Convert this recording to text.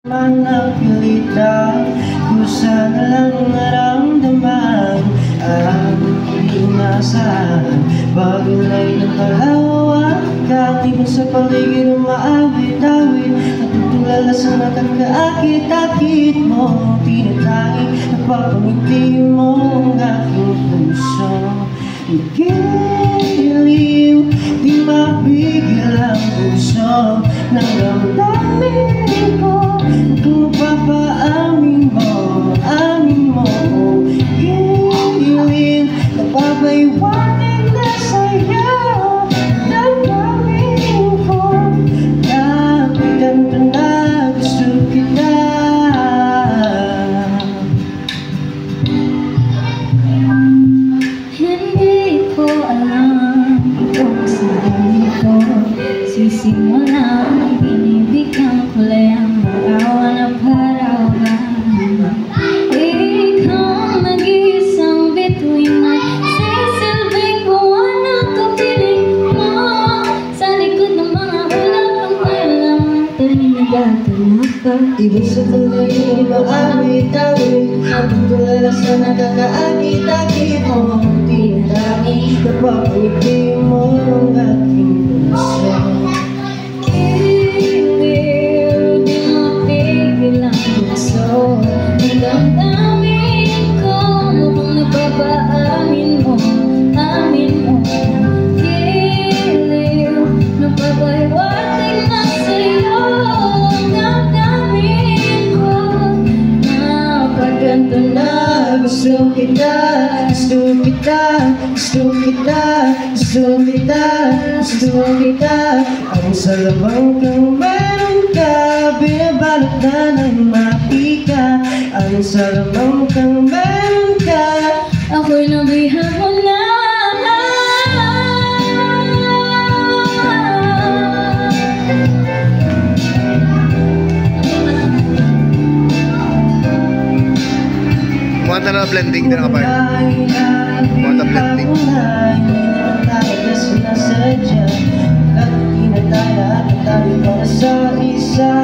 Mga pilita, kusa na lang naramdaman ang inasahan. Bagay ng kalawak, katibon sa paligid ng maawit-awit. Natutulala sa nakakaakit-akit mo, tinatanging nagpapangiti mo ang aking puso. Giliw, di mapigil ang puso ng damdamin ko. Kung papaamin mo, amin mo, giliw, napapaiwanin na sa'yo damdamin ko. Kapitan ko na gusto kita. Hindi ko alam kung saan ko sisimulan. Binibigyan ko lang marawan na parawan. Ikaw ang nag-iisang bituin na sisilbing buwan ng kapiling mo. Sa likod ng mga ulap ang kailangan tuwing nagtatanap ka. Ibig sa tuloy maawit-awit, natutulala sa nakakaakit-akit mo. Tinatanging napapangiti mo ang aking puso. Giliw, di mapigil ang puso ng damdamin ko. Mukhang napapaamin mo, amin mo. Giliw, napapaiwating na sa'yo ang damdamin ko. Napagkanto na Gusto kita, gusto kita, gusto kita, gusto kita, gusto kita. Ang salabang kang meron ka, binabalot na ng matika. Ang salabang kang meron ka, ako'y nabihag mo na. Mukhang na blending din ako pa. Mukhang na blending. sa isa